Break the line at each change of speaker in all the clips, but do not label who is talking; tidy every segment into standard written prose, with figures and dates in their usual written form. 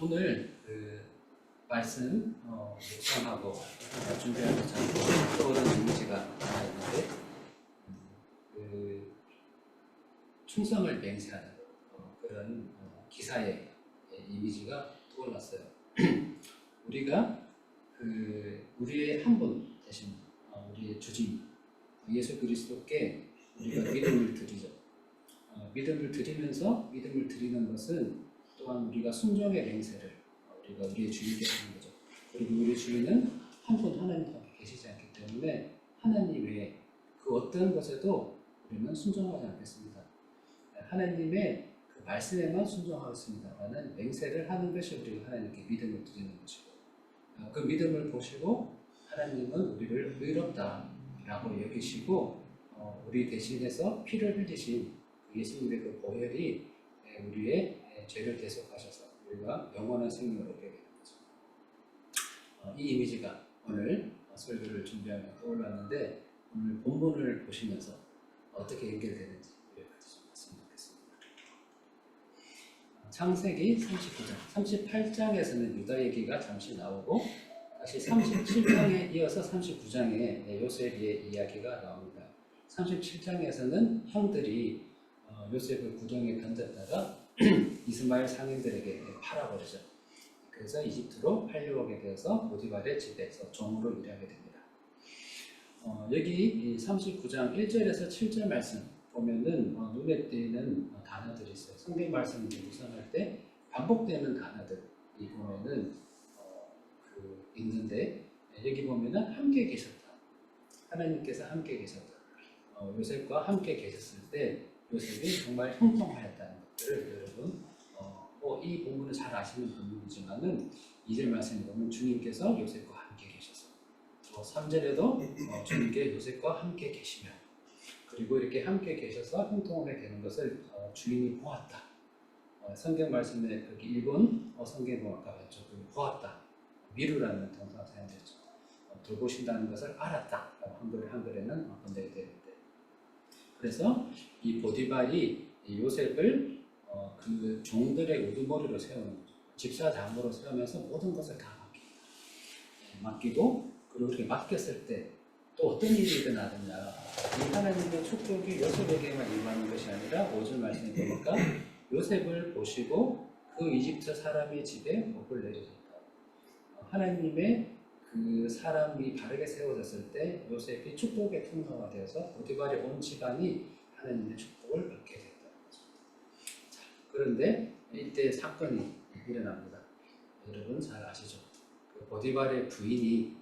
오늘 그 말씀 묵상하고 준비하면서 참 떠오르는 이미지가 하나 있는데 그 충성을 맹세하는 그런 기사의 이미지가 떠올랐어요. 우리가 우리의 한 분 대신 우리의 주님 예수 그리스도께 우리가 믿음을 드리죠. 믿음을 드리면서 믿음을 드리는 것은 또한 우리가 순종의 맹세를 우리가 우리의 주님께 하는 거죠. 그리고 우리 주님은 한 분 하나님밖에 계시지 않기 때문에 하나님 외에 그 어떤 것에도 우리는 순종하지 않겠습니다. 하나님의 그 말씀에만 순종하겠습니다라는 맹세를 하는 것이 우리가 하나님께 믿음을 드리는 것이고, 그 믿음을 보시고 하나님은 우리를 의롭다라고 여기시고 우리 대신해서 피를 흘리신 예수님의 그 보혈이 우리의 죄를 대속하셔서 우리가 영원한 생명을 얻게 되는 거죠. 이 이미지가 오늘 설교를 준비하며 떠올랐는데, 오늘 본문을 보시면서 어떻게 연결되는지 우리가 같이 좀 봤으면 좋겠습니다. 창세기 39장, 38장에서는 유다 얘기가 잠시 나오고 다시 37장에 이어서 39장에 요셉의 이야기가 나옵니다. 37장에서는 형들이 요셉을 구덩이에 던졌다가 이스마엘 상인들에게 팔아버리죠. 그래서 이집트로 팔려오게 되어서 보디발의 집에서 종으로 일하게 됩니다. 여기 39장 1절에서 7절 말씀 보면은 눈에 띄는 단어들이 있어요. 성경 말씀을 묵상할 때 반복되는 단어들이 보면은 있는데, 여기 보면은 함께 계셨다. 하나님께서 함께 계셨다. 요셉과 함께 계셨을 때 요셉이 정말 형통하였다는 것들을 여러분 이 본문을 잘 아시는 본문이지만은 2절 말씀에 보면 주님께서 요셉과 함께 계셔서, 또 3절에도 주님께 요셉과 함께 계시며, 그리고 이렇게 함께 계셔서 형통하게 되는 것을 주인이 보았다. 성경 말씀에 그렇게 일본 성경공학과 왼쪽으로 보았다. 미루라는 동사가 사용되었죠. 돌보신다는 것을 알았다. 한글에는 번역이 되는데, 그래서 이 보디발이 요셉을 그 종들의 우두머리로 세우는 거죠. 집사장으로 세우면서 모든 것을 다 맡기고, 그리고 이렇게 맡겼을 때 또 어떤 일이 일어나느냐, 이 하나님의 축복이 요셉에게만 임하는 것이 아니라 5절 말씀에 보니까 요셉을 보시고 그 이집트 사람의 집에 복을 내리셨다. 하나님의 그 사람이 바르게 세워졌을 때 요셉이 축복의 통로가 되어서 보디발의 온 집안이 하나님의 축복을 받게 됐다는 거죠. 자, 그런데 이때 사건이 일어납니다. 여러분 잘 아시죠? 그 보디발의 부인이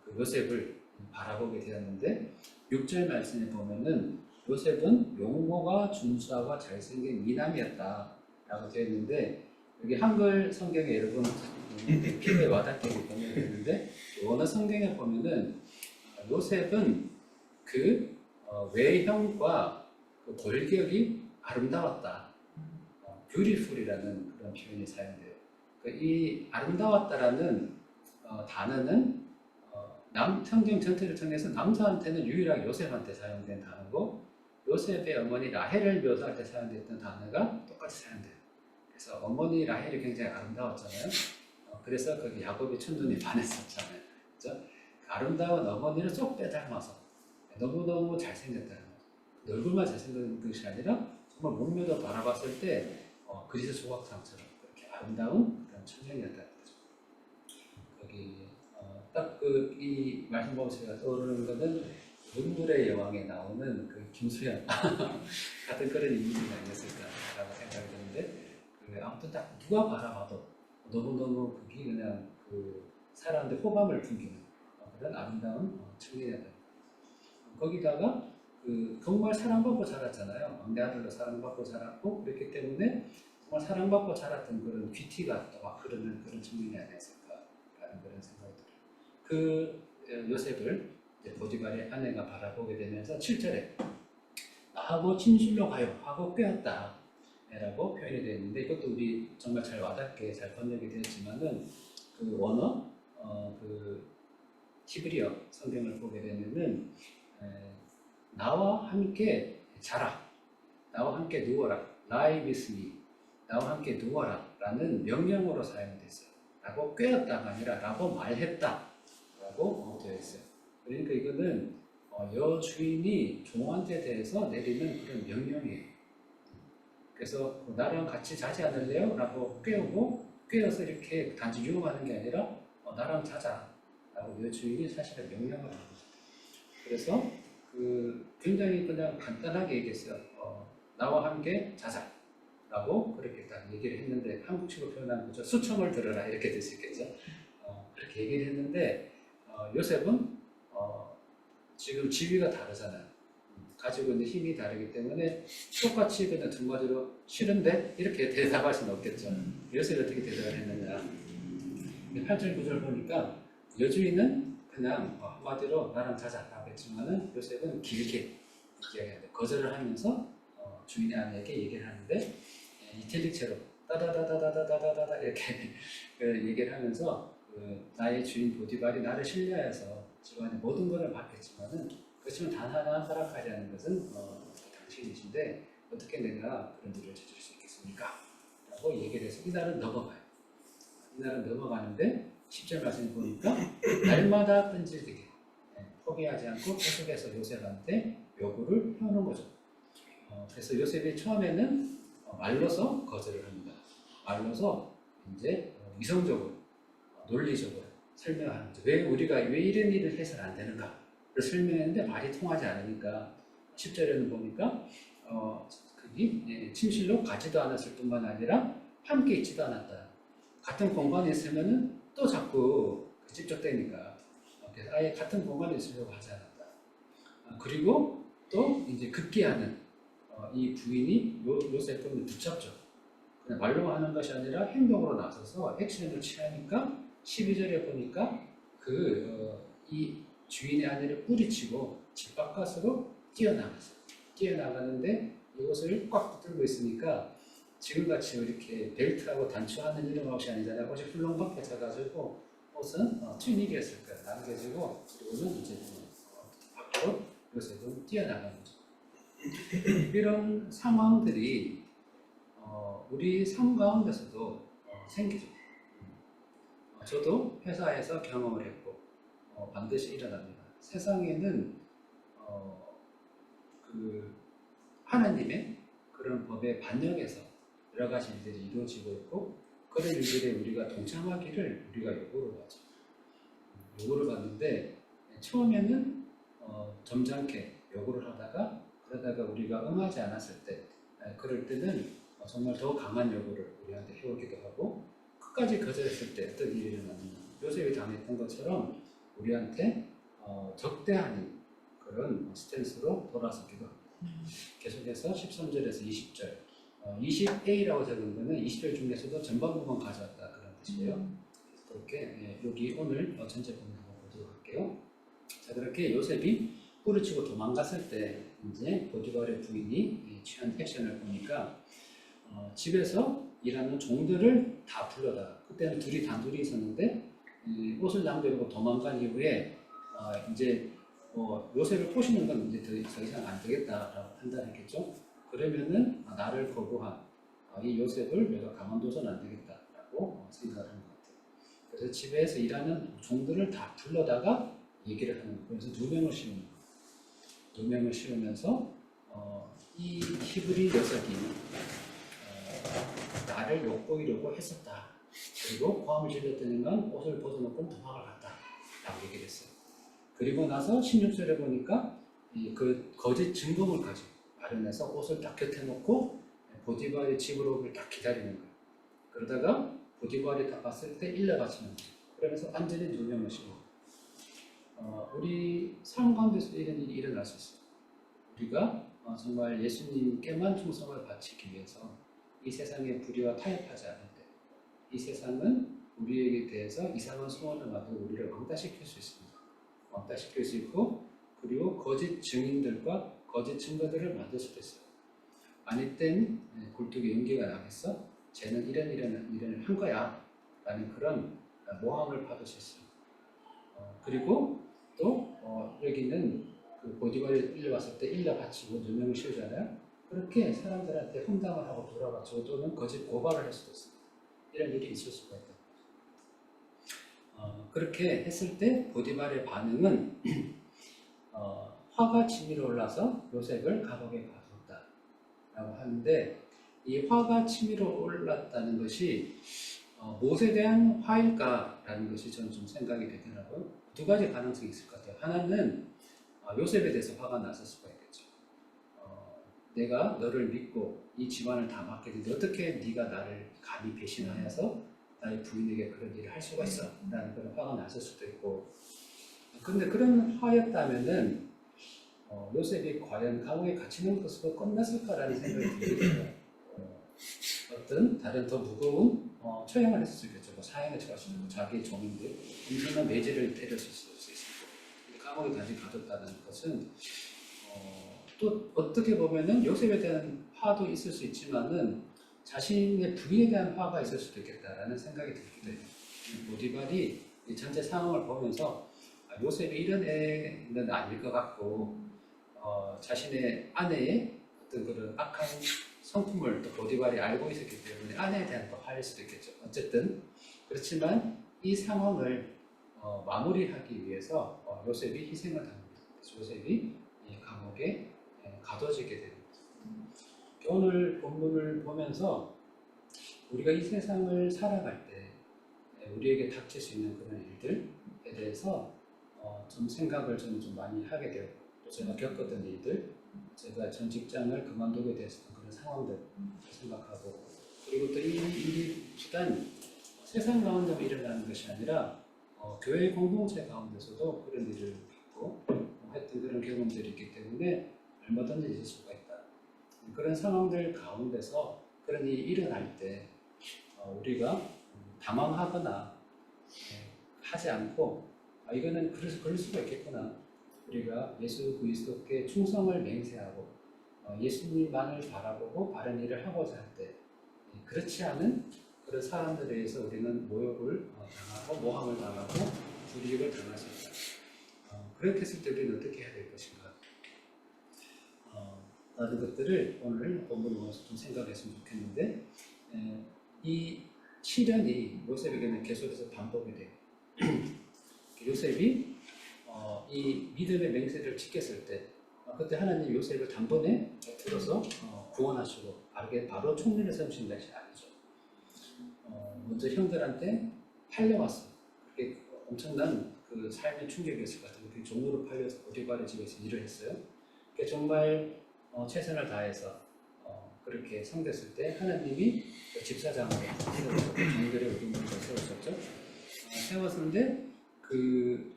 그 요셉을 바라보게 되었는데, 6절 말씀에 보면은 요셉은 용모가 준수하고 잘생긴 미남이었다 라고 되어 있는데, 여기 한글 성경에 여러분 피부에 와닿게 번역이 되는데, 원어 성경에 보면은 요셉은 그 외형과 그 골격이 아름다웠다, beautiful이라는 그런 표현이 사용돼요. 이 아름다웠다라는 단어는 성경 전체를 통해서 남자한테는 유일하게 요셉한테 사용된 단어고, 요셉의 어머니 라헬을 묘사할 때 사용됐던 단어가 똑같이 사용돼요. 그래서 어머니 라헬이 굉장히 아름다웠잖아요. 그래서 거기 야곱이 천눈이 반했었잖아요. 그렇죠? 아름다운 어머니를 쏙 빼닮아서 너무너무 잘생겼다는 거죠. 얼굴만 잘생긴 것이 아니라 정말 몸매도 바라봤을 때 그리스 조각상처럼 그렇게 아름다운 그런 청년이었다는 거죠. 거기 딱 이 말씀 보면서 제가 떠오르는 것은 눈물의 여왕에 나오는 그 김수현 같은 그런 이미지가 아니었을까라고 생각이 드는데, 아무튼 딱 누가 바라봐도 너무너무 그게 그냥 그 사람들 호감을 풍기는 그런 아름다운 청년이었다. 거기다가 정말 사랑받고 자랐잖아요. 막내 아들로 사랑받고 자랐고, 그렇기 때문에 정말 사랑받고 자랐던 그런 귀티가 또 막 흐르는 그런 청년이 아니었을까라는 그런 생각이 들어요. 그 요셉을 보디발의 아내가 바라보게 되면서 7절에 나하고 침실로 가요 하고 꾀었다 라고 표현이 되어 있는데, 이것도 우리 정말 잘 와닿게 잘 번역이 되었지만은 그 원어 그 히브리어 성경을 보게 되면은 나와 함께 자라, 나와 함께 누워라, lie with me, 나와 함께 누워라 라는 명령어로 사용이 됐어요. 라고 꾀었다가 아니라 라고 말했다 라고 되어 있어요. 그러니까 이거는 여주인이 종한테 대해서 내리는 그런 명령이에요. 그래서 나랑 같이 자지 않을래요? 라고 꾀어서 이렇게 단지 유혹하는 게 아니라 나랑 자자 라고 여주인이 사실은 명령을 하는 거죠. 그래서 굉장히 그냥 간단하게 얘기했어요. 나와 함께 자자 라고 그렇게 딱 얘기를 했는데, 한국식으로 표현하면 그죠? 수청을 들어라 이렇게 될 수 있겠죠. 그렇게 얘기를 했는데 요셉은 지금 지위가 다르잖아요. 가지고 있는 힘이 다르기 때문에 똑같이 그냥 두 마디로 싫은데 이렇게 대답할 수는 없겠죠. 요셉이 어떻게 대답을 했느냐. 8절 9절 보니까 여주인은 그냥 한마디로 나랑 자자라고 했지만은 요셉은 길게 이야기하는데 거절을 하면서 주인의 아내에게 얘기를 하는데 이탈릭체로 따다다다다다다다다 이렇게 얘기를 하면서 나의 주인 보디발이 나를 신뢰해서 집안의 모든 것을 맡겼지만은 그렇지만 단 하나 허락하지 않은 것은 당신이신데 어떻게 내가 그런 일을 저지를 수 있겠습니까? 라고 얘기를 해서 이날은 넘어가요. 이날은 넘어가는데 10절 말씀 보니까 날마다 끈질기게 포기하지 않고 계속해서 요셉한테 요구를 해오는 거죠. 그래서 요셉이 처음에는 말로서 거절을 합니다. 말로서 이제 이성적으로 논리적으로 설명하는 거죠. 왜 우리가 왜 이런 일을 해서는 안 되는가를 설명했는데 말이 통하지 않으니까 10절에는 보니까 그게 침실로 가지도 않았을 뿐만 아니라 함께 있지도 않았다. 같은 공간에 있으면은 또 자꾸 찝쩍대니까 그래서 아예 같은 공간에 있으려고 하지 않았다. 그리고 또 이제 급기야는 이 부인이 요셉을 붙잡죠. 그냥 말로 하는 것이 아니라 행동으로 나서서 액션을 취하니까 12절에 보니까 이 주인의 아내를 뿌리치고 집 바깥으로 뛰어나갔어요. 뛰어나가는데 이것을 꽉 붙들고 있으니까 지금같이 이렇게 벨트하고 단추하는 이런 옷이 아니잖아요. 옷이 훌렁 벗겨져가지고 옷은 튜닉이었을 거예요. 남겨지고 그리고는 이제 밖으로 요셉은 뛰어나가는 거죠. 이런 상황들이 우리 삶 가운데서도 생기죠. 저도 회사에서 경험을 했고 반드시 일어납니다. 세상에는 하나님의 그런 법에 반영해서 여러 가지 일들이 이루어지고 있고 그런 일들에 우리가 동참하기를 우리가 요구를 하죠. 요구를 받는데 처음에는 점잖게 요구를 하다가 그러다가 우리가 응하지 않았을 때 그럴 때는 정말 더 강한 요구를 우리한테 해오기도 하고 끝까지 거절했을 때 어떤 일이 일어나느냐. 요셉이 당했던 것처럼 우리한테 적대하는 그런 스탠스로 돌아서기도 합니다. 계속해서 13절에서 20절 20A라고 적은 거는 20절 중에서도 전반부만 가져왔다 그런 뜻이에요. 그렇게 여기 오늘 전체 본문 한번 보도록 할게요. 자, 그렇게 요셉이 뿌리치고 도망갔을 때 이제 보디발의 부인이 취한 액션을 보니까 집에서 일하는 종들을 다 불러다. 그때는 둘이 단둘이 있었는데 옷을 남겨두고 도망간 이후에 이제 요셉을 꼬시는 건 이제 더 이상 안 되겠다라고 판단했겠죠. 그러면은 나를 거부한 이 요셉을 내가 가만둬서는 안 되겠다라고 생각을 한 것 같아요. 그래서 집에서 일하는 종들을 다 불러다가 얘기를 하는 거예요. 그래서 두 명을 씌우는 거예요. 두 명을 씌우면서 이 히브리 녀석이 나를 욕보이려고 했었다. 그리고 고함을 질렀더니만 옷을 벗어놓고 도망을 갔다. 라고 얘기를 했어요. 그리고 나서 16절에 보니까 그 거짓 증거를 가지고 마련해서 옷을 딱 곁에 놓고 보디발의 집으로 딱 기다리는 거예요. 그러다가 보디발이 딱 봤을 때 일러바치는 거예요. 그러면서 완전히 누명을 씌우고 우리 삶 가운데서 이런 일이 일어날 수 있어요. 우리가 정말 예수님께만 충성을 바치기 위해서 이 세상의 불의와 타협하지 않을 때 이 세상은 우리에게 대해서 이상한 소원을 만들고 우리를 왕따시킬 수 있습니다. 왕따시킬 수 있고 그리고 거짓 증인들과 거짓 증거들을 만들 수도 있어요. 아니 땐 굴뚝에 연기가 나겠어? 쟤는 이런 일을 한 거야 라는 그런 모함을 받을 수 있어요. 그리고 또 여기는 그 보디발이 일러왔을 때 일러 바치고 누명을 씌우잖아요. 그렇게 사람들한테 험담을 하고 돌아가지고 또는 거짓 고발을 할 수도 있어요. 이런 일이 있을 수가 있다. 그렇게 했을 때 보디발의 반응은 화가 치밀어 올라서 요셉을 감옥에 가두었다라고 하는데, 이 화가 치밀어 올랐다는 것이 무엇에 대한 화일까라는 것이 저는 좀 생각이 되더라고요. 두 가지 가능성이 있을 것 같아요. 하나는 요셉에 대해서 화가 났을 수가 있겠죠. 내가 너를 믿고 이 집안을 다 맡겼는데 어떻게 네가 나를 감히 배신하여서 나의 부인에게 그런 일을 할 수가 있어? 라는 그런 화가 났을 수도 있고, 근데 그런 화였다면은 요셉이 과연 감옥에 갇히는 것으로 끝났을까라는 생각이 들거든요. 어떤 다른 더 무거운 처형을 했을 수 있겠죠. 뭐 사형에 처할 수도 있고, 자기 종인들 엄청난 매질을 때렸을 수도 있고, 감옥에 다시 가뒀다는 것은 또 어떻게 보면은 요셉에 대한 화도 있을 수 있지만은 자신의 부인에 대한 화가 있을 수도 있겠다라는 생각이 들기도 해요. 보디발이 이 전체 상황을 보면서 요셉이 이런 애는 아닐 것 같고, 자신의 아내의 어떤 그런 악한 성품을 또 보디발이 알고 있었기 때문에 아내에 대한 또 화일 수도 있겠죠. 어쨌든 그렇지만 이 상황을 마무리하기 위해서 요셉이 희생을 합니다. 그래서 요셉이 이 감옥에 가둬지게 됩니다. 오늘 본문을 보면서 우리가 이 세상을 살아갈 때 우리에게 닥칠 수 있는 그런 일들에 대해서 좀 생각을 좀 많이 하게 되었고, 또 제가 겪었던 일들, 제가 전 직장을 그만두게 됐었던 그런 상황들 생각하고, 그리고 또 이 일이 비단 세상 가운데 일어나는 것이 아니라 교회 공동체 가운데서도 그런 일을 겪고 했던 그런 경험들이 있기 때문에 얼마든지 있을 수가 있다. 그런 상황들 가운데서 그런 일이 일어날 때 우리가 당황하거나 하지 않고 이거는 그럴 수가 있겠구나. 우리가 예수 그리스도께 충성을 맹세하고 예수님만을 바라보고 바른 일을 하고자 할 때 그렇지 않은 그런 사람들에 의해서 우리는 모욕을 당하고 모함을 당하고 불이익을 당할 수 있다. 그렇게 했을 때 우리는 어떻게 해야 될 것인가? 라는 것들을 오늘 본문을 보면서 좀 생각했으면 좋겠는데, 이 시련이 요셉에게는 계속해서 반복이 돼요. 요셉이 이 믿음의 맹세를 지켰을 때 그때 하나님 요셉을 단번에 들어서 구원하시고 바로 총리를 세우신 것이 아니죠. 먼저 형들한테 팔려왔어요. 그게 엄청난 그 삶의 충격이었을 것 같아요. 그 종으로 팔려서 보디발의 집에서 일을 했어요. 정말 최선을 다해서 그렇게 섬겼을 때 하나님이 그 집사장으로 세우셨고 종들의 의무를 세우셨죠. 세웠는데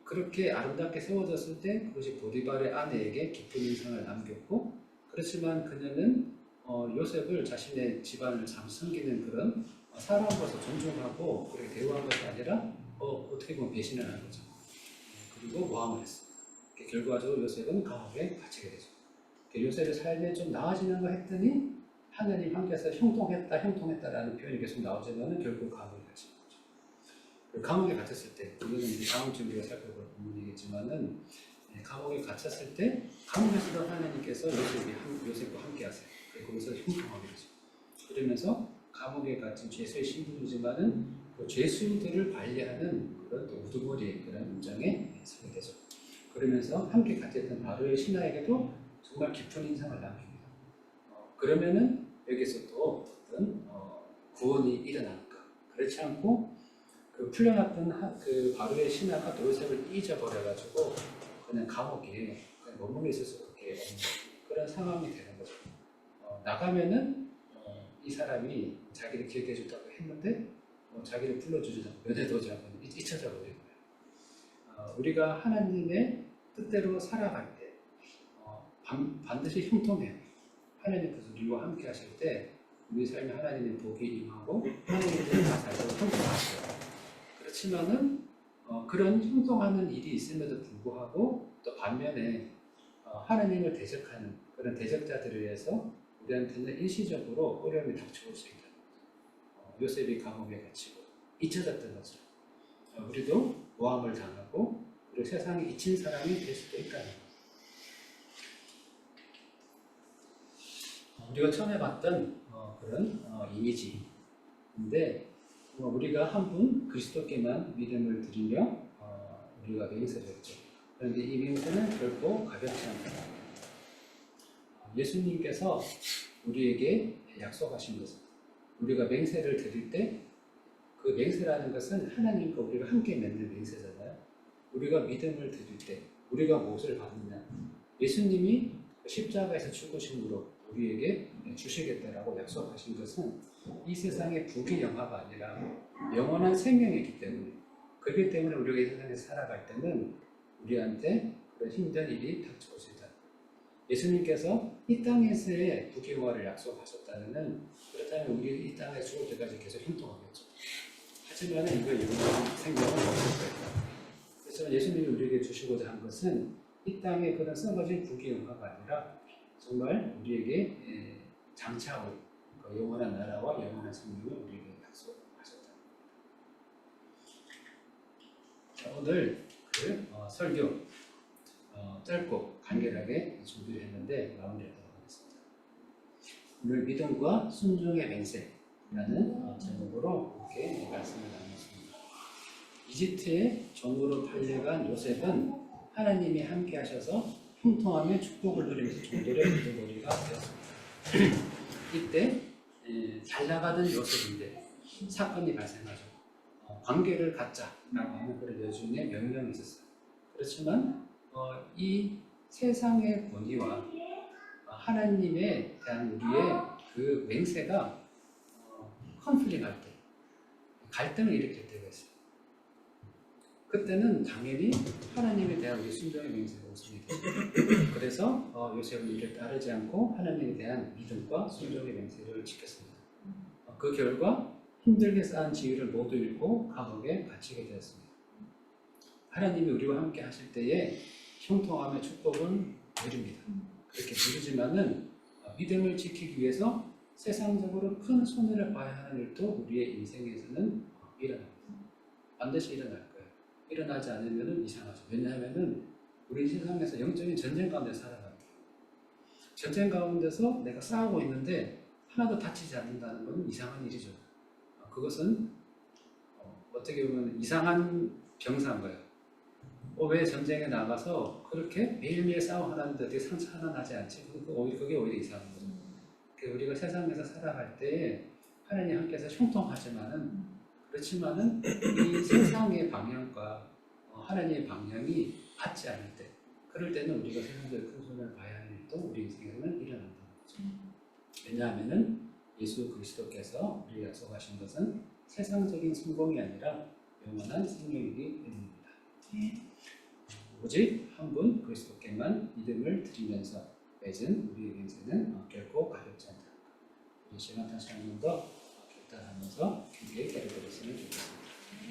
그렇게 아름답게 세워졌을 때 그것이 보디발의 아내에게 깊은 인상을 남겼고, 그렇지만 그녀는 요셉을 자신의 집안을 참 섬기는 그런 사람으로서 존중하고 그렇게 대우한 것이 아니라 어떻게 보면 배신을 한 거죠. 그리고 모함을 했습니다. 결과적으로 요셉은 감옥에 갇히게 되죠. 요셉의 삶에 좀 나아지는 거 했더니 하나님 함께해서 형통했다라는 표현이 계속 나오지만 결국 감옥에 갇힌 거죠. 감옥에 gat혔을 때, 이거는 다음 주에 우리가 살펴볼 부분이겠지만은, 감옥에 갇혔을 때 감옥에서도 하나님께서 요셉과 함께 하세요. 거기서 형통하게 되죠. 그러면서 감옥에 갇힌 죄수의 신분이지만은 그 죄수들을 관리하는 그런 또 우두머리 그런 문장에 서게 되죠. 그러면서 함께 갇혔던 바로의 신하에게도 정말 깊은 인상을 남깁니다. 그러면은 여기서 또 어떤 구원이 일어날까? 그렇지 않고 그 풀려났던 그 바로의 신하가 요셉을 잊어버려가지고 그냥 감옥에 머물러 있을 수밖에 없는 그런 상황이 되는 거죠. 나가면은 이 사람이 자기를 기억해 준다고 했는데 자기를 불러주지 않고 면회도지 않고 잊혀져 버린 거예요. 우리가 하나님의 뜻대로 살아갈 때 반드시 형통해요. 하나님께서 우리와 함께 하실 때 우리 삶에 하나님의 복이 임하고 하나님께서 다 살고 형통하셔요. 그렇지만은 그런 형통하는 일이 있음에도 불구하고 또 반면에 하나님을 대적하는 그런 대적자들에 의해서 우리한테는 일시적으로 어려움이 닥쳐올 수 있다. 요셉이 감옥에 갇히고 잊혀졌던 것처럼 우리도 모함을 당하고 그리고 세상에 잊힌 사람이 될 수도 있다는 것. 우리가 처음에 봤던 그런 이미지인데 우리가 한 분 그리스도께만 믿음을 드리며 우리가 맹세를 했죠. 그런데 이 맹세는 결코 가볍지 않다. 예수님께서 우리에게 약속하신 것은 우리가 맹세를 드릴 때 그 맹세라는 것은 하나님과 우리가 함께 맺는 맹세잖아요. 우리가 믿음을 드릴 때 우리가 무엇을 받느냐? 예수님이 십자가에서 죽으심으로 우리에게 주시겠다라고 약속하신 것은 이 세상의 부귀 영화가 아니라 영원한 생명이기 때문에, 그렇기 때문에 우리가 이 세상에 살아갈 때는 우리한테 그런 힘든 일이 닥쳐올 수 있다. 예수님께서 이 땅에서의 부귀 영화를 약속하셨다면, 그렇다면 우리 이 땅에 죽을 때까지 계속 형통하겠죠. 하지만 이거 영원한 생명은 없을 거예요. 그래서 예수님이 우리에게 주시고자 한 것은 이 땅의 그런 썩어진 부귀 영화가 아니라 정말 우리에게 장차올 영원한 나라와 영원한 생명을 우리에게 약속하셨다. 자, 오늘 그 설교 짧고 간결하게 준비를 했는데 마무리하도록 하겠습니다. 오늘 믿음과 순종의 맹세라는 제목으로 이렇게 말씀을 나눴습니다. 이집트의 종으로 팔려간 요셉은 하나님이 함께 하셔서 형통하며 축복을 누리면서 종들의 우두머리가 되었습니다. 이때 잘 나가던 요셉인데 사건이 발생하죠. 관계를 갖자라고 하는 그런 여주인의 명령이 있었어요. 그렇지만 이 세상의 권위와 하나님에 대한 우리의 그 맹세가 컨플릭할 때, 갈등을 일으킬 때가 있어요. 그때는 당연히 하나님에 대한 우리 순종의 맹세가 우선이 되죠. 그래서 요셉은 이를 따르지 않고 하나님에 대한 믿음과 순종의 맹세를 지켰습니다. 그 결과 힘들게 쌓은 지위를 모두 잃고 감옥에 갇히게 되었습니다. 하나님이 우리와 함께 하실 때에 형통함의 축복은 누립니다. 그렇게 누리지만은 믿음을 지키기 위해서 세상적으로 큰 손해를 봐야 하는 일도 우리의 인생에서는 일어납니다. 반드시 일어날 거예요. 일어나지 않으면 이상하죠. 왜냐하면 우리 세상에서 영적인 전쟁 가운데 살아갑니다. 전쟁 가운데서 내가 싸우고 있는데 하나도 다치지 않는다는 건 이상한 일이죠. 그것은 어떻게 보면 이상한 병사인 거예요. 왜 전쟁에 나가서 그렇게 매일매일 싸움하는데 어떻게 상처 하나 나지 않지? 그게 오히려 이상한 거죠. 우리가 세상에서 살아갈 때 하나님 함께해서 형통하지만은, 그렇지만은 이 세상의 방향과 하나님의 방향이 맞지 않을 때, 그럴 때는 우리가 세상적인 큰 손을 봐야 할 일도 우리 인생에서는 일어난다는 거죠. 왜냐하면은 예수 그리스도께서 우리 약속하신 것은 세상적인 성공이 아니라 영원한 생명이기 때문입니다. 오직 한 분 그리스도께만 믿음을 드리면서 맺은 우리의 인생은 결코 가볍지 않다. 이 시간 다시 한 번 더 결단하면서 깊게 깨달으셨으면 좋겠습니다.